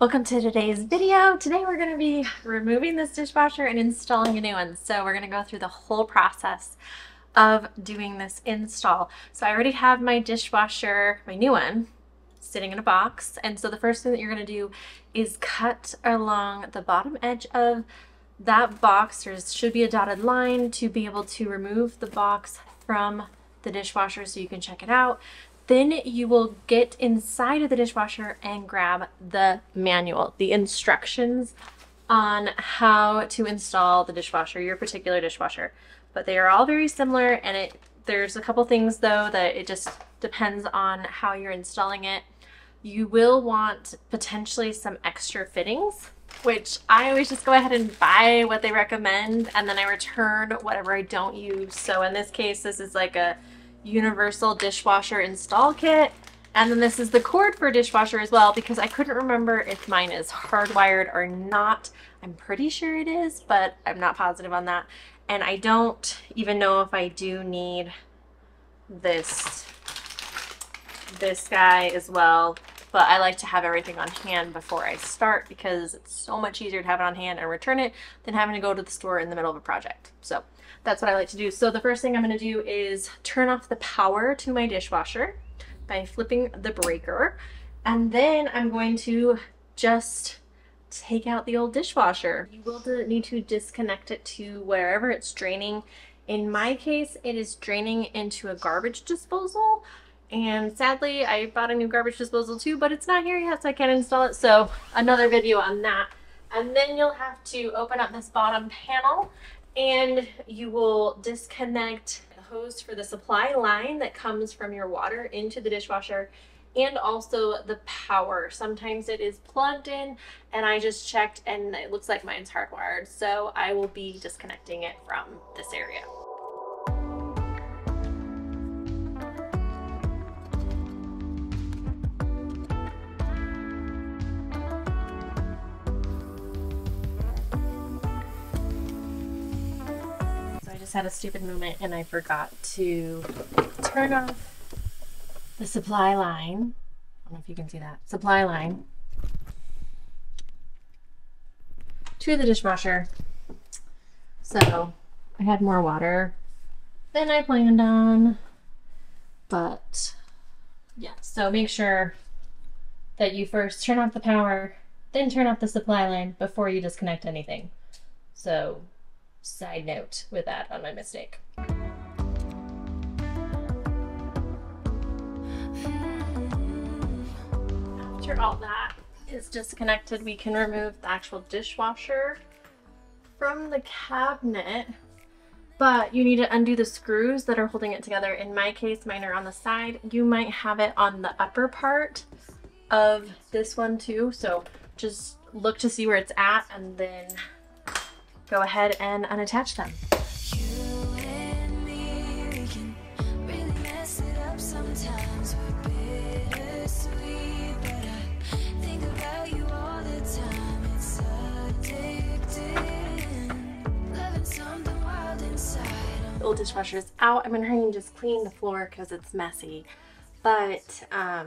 Welcome to today's video. Today we're going to be removing this dishwasher and installing a new one. So we're going to go through the whole process of doing this install. So I already have my dishwasher, my new one, sitting in a box. And so the first thing that you're going to do is cut along the bottom edge of that box. There should be a dotted line to be able to remove the box from the dishwasher so you can check it out. Then you will get inside of the dishwasher and grab the manual, the instructions on how to install the dishwasher, your particular dishwasher. But they are all very similar, and there's a couple things though that it just depends on how you're installing it. You will want potentially some extra fittings, which I always just go ahead and buy what they recommend, and then I return whatever I don't use. So in this case, this is like a universal dishwasher install kit, and then this is the cord for dishwasher as well, because I couldn't remember if mine is hardwired or not. I'm pretty sure it is, but I'm not positive on that, and I don't even know if I do need this guy as well. But I like to have everything on hand before I start, because it's so much easier to have it on hand and return it than having to go to the store in the middle of a project. So that's what I like to do. So the first thing I'm going to do is turn off the power to my dishwasher by flipping the breaker. And then I'm going to just take out the old dishwasher. You will need to disconnect it to wherever it's draining. In my case, it is draining into a garbage disposal. And sadly, I bought a new garbage disposal too, but it's not here yet, so I can't install it. So another video on that. And then you'll have to open up this bottom panel, and you will disconnect the hose for the supply line that comes from your water into the dishwasher, and also the power. Sometimes it is plugged in, and I just checked and it looks like mine's hardwired. So I will be disconnecting it from this area. Had a stupid moment and I forgot to turn off the supply line. I don't know if you can see that supply line to the dishwasher. So I had more water than I planned on, but yeah, so make sure that you first turn off the power, then turn off the supply line before you disconnect anything. So side note with that on my mistake. After all that is disconnected, we can remove the actual dishwasher from the cabinet, but you need to undo the screws that are holding it together. In my case, mine are on the side. You might have it on the upper part of this one too, so just look to see where it's at and then go ahead and unattach them. You and me, we can really mess it up sometimes. We're bittersweet, but I think about you all the time. It's addicting, loving something wild inside. The old dishwasher is out. I'm gonna hurry and just clean the floor because it's messy, but I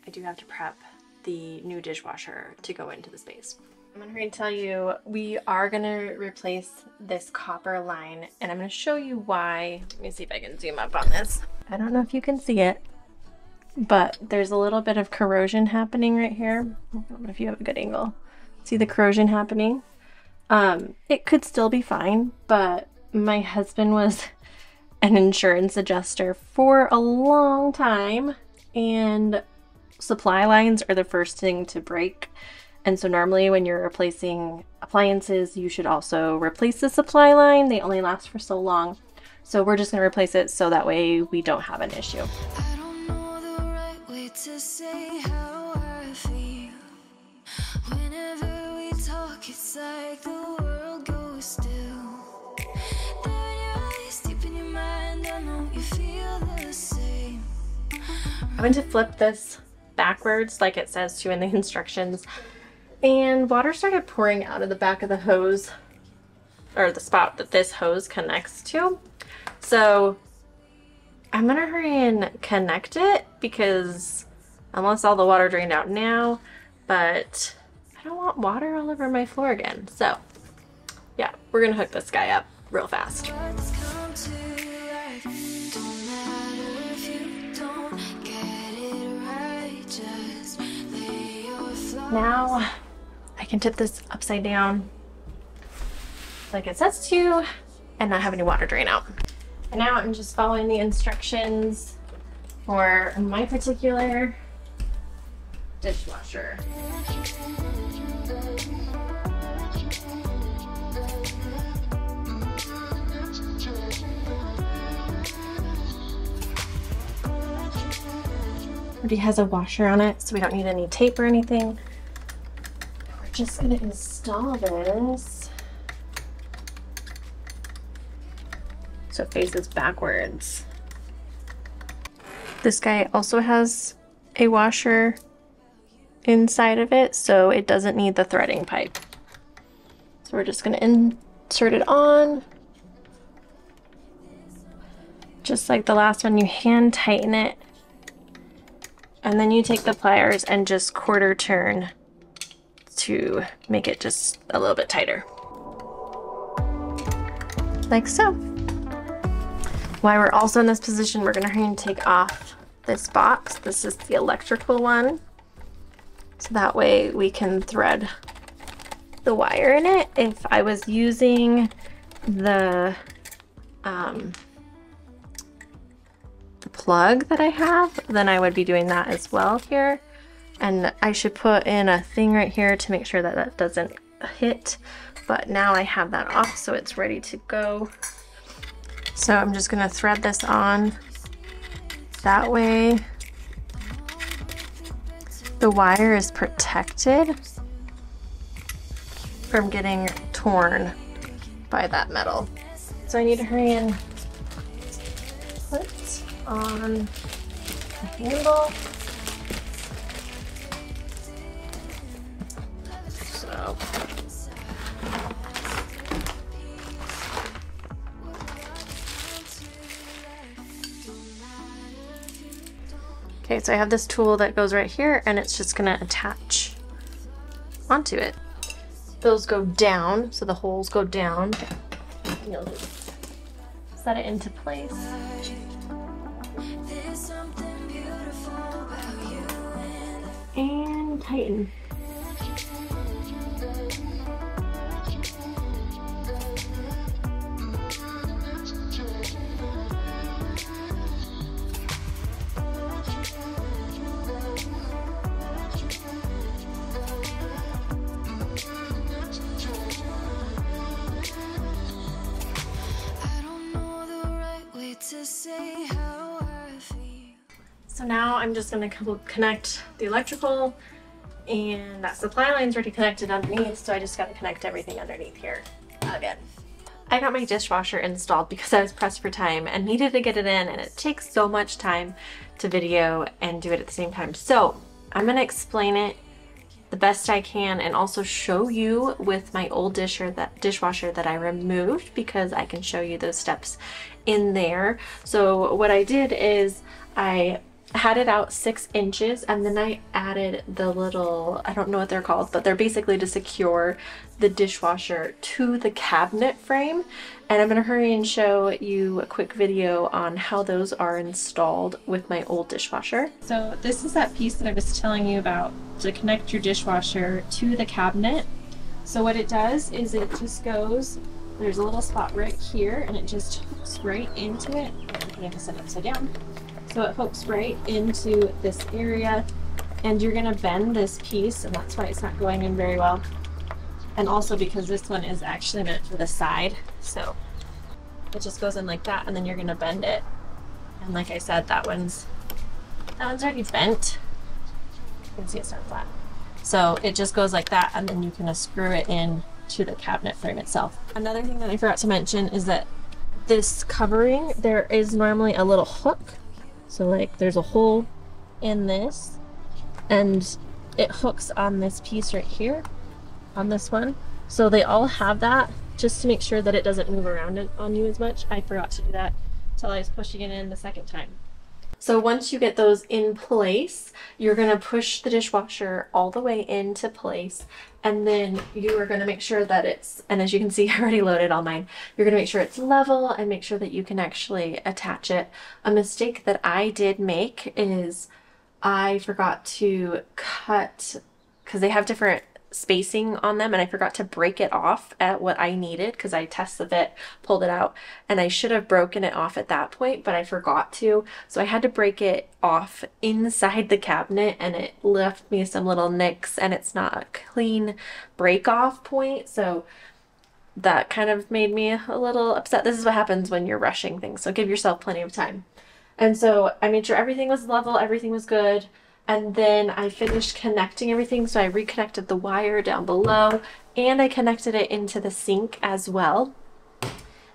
do have to prep the new dishwasher to go into the space. I'm going to tell you, we are going to replace this copper line, and I'm going to show you why. Let me see if I can zoom up on this. I don't know if you can see it, but there's a little bit of corrosion happening right here. I don't know if you have a good angle. See the corrosion happening? It could still be fine, but my husband was an insurance adjuster for a long time, and supply lines are the first thing to break. And so normally when you're replacing appliances, you should also replace the supply line. They only last for so long. So we're just gonna replace it so that way we don't have an issue. I don't know the right way to say how I feel. Whenever we talk, it's like the world goes still. There in your eyes, deep in your mind, I know you feel the same. I'm going to flip this backwards like it says to in the instructions. And water started pouring out of the back of the hose, or the spot that this hose connects to. So I'm gonna hurry and connect it, because unless all the water drained out now, but I don't want water all over my floor again. So yeah, we're gonna hook this guy up real fast. Now I can tip this upside down like it says to and not have any water drain out. And now I'm just following the instructions for my particular dishwasher. Already has a washer on it, so we don't need any tape or anything. We're just gonna install this so it faces backwards. This guy also has a washer inside of it, so it doesn't need the threading pipe. So we're just gonna insert it on. Just like the last one, you hand tighten it, and then you take the pliers and just quarter turn to make it just a little bit tighter. Like so. While we're also in this position, we're gonna hurry and take off this box. This is the electrical one. So that way we can thread the wire in it. If I was using the plug that I have, then I would be doing that as well here. And I should put in a thing right here to make sure that that doesn't hit. But now I have that off, so it's ready to go. So I'm just gonna thread this on. That way the wire is protected from getting torn by that metal. So I need to hurry and put on the handle. So okay, so I have this tool that goes right here, and it's just gonna attach onto it. Those go down, so the holes go down. And you'll just set it into place. And tighten. So now I'm just going to connect the electrical, and that supply line's already connected underneath, so I just got to connect everything underneath here again. I got my dishwasher installed because I was pressed for time and needed to get it in, and it takes so much time to video and do it at the same time. So I'm going to explain it the best I can and also show you with my old dishwasher that I removed, because I can show you those steps in there. So what I did is I had it out 6 inches, and then I added the little, I don't know what they're called, but they're basically to secure the dishwasher to the cabinet frame. And I'm going to hurry and show you a quick video on how those are installed with my old dishwasher. So this is that piece that I was telling you about to connect your dishwasher to the cabinet. So what it does is it just goes, there's a little spot right here, and it just hooks right into it. I'm putting this upside down. So it hooks right into this area, and you're gonna bend this piece, and that's why it's not going in very well. And also because this one is actually meant for the side, so it just goes in like that, and then you're gonna bend it. And like I said, that one's already bent. You can see it's not flat. So it just goes like that, and then you can screw it in to the cabinet frame itself. Another thing that I forgot to mention is that this covering, there is normally a little hook. So like there's a hole in this, and it hooks on this piece right here, on this one. So they all have that just to make sure that it doesn't move around on you as much. I forgot to do that until I was pushing it in the second time. So once you get those in place, you're going to push the dishwasher all the way into place. And then you are going to make sure that it's, and as you can see, I already loaded all mine. You're going to make sure it's level and make sure that you can actually attach it. A mistake that I did make is I forgot to cut, because they have different spacing on them, and I forgot to break it off at what I needed because I tested it, pulled it out, and I should have broken it off at that point, but I forgot to. So I had to break it off inside the cabinet, and it left me some little nicks, and it's not a clean break off point. So that kind of made me a little upset. This is what happens when you're rushing things. So give yourself plenty of time. And so I made sure everything was level, everything was good. And then I finished connecting everything. So I reconnected the wire down below and I connected it into the sink as well.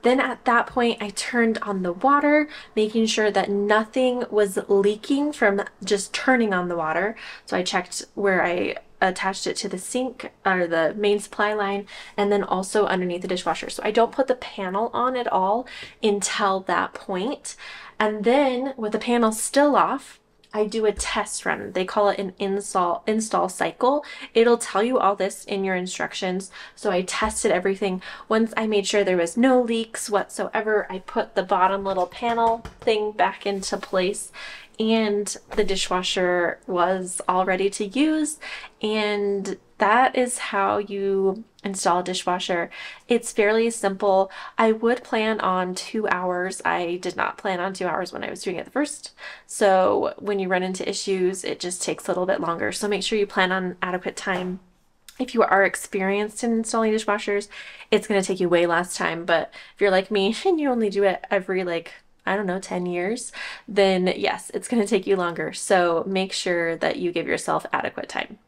Then at that point, I turned on the water, making sure that nothing was leaking from just turning on the water. So I checked where I attached it to the sink or the main supply line, and then also underneath the dishwasher. So I don't put the panel on at all until that point. And then with the panel still off, I do a test run. They call it an install cycle. It'll tell you all this in your instructions. So I tested everything. Once I made sure there was no leaks whatsoever, I put the bottom little panel thing back into place, and the dishwasher was all ready to use. And that is how you install a dishwasher. It's fairly simple. I would plan on 2 hours. I did not plan on 2 hours when I was doing it the first. So when you run into issues, it just takes a little bit longer. So make sure you plan on adequate time. If you are experienced in installing dishwashers, it's going to take you way less time. But if you're like me and you only do it every, like, I don't know, 10 years, then yes, it's going to take you longer. So make sure that you give yourself adequate time.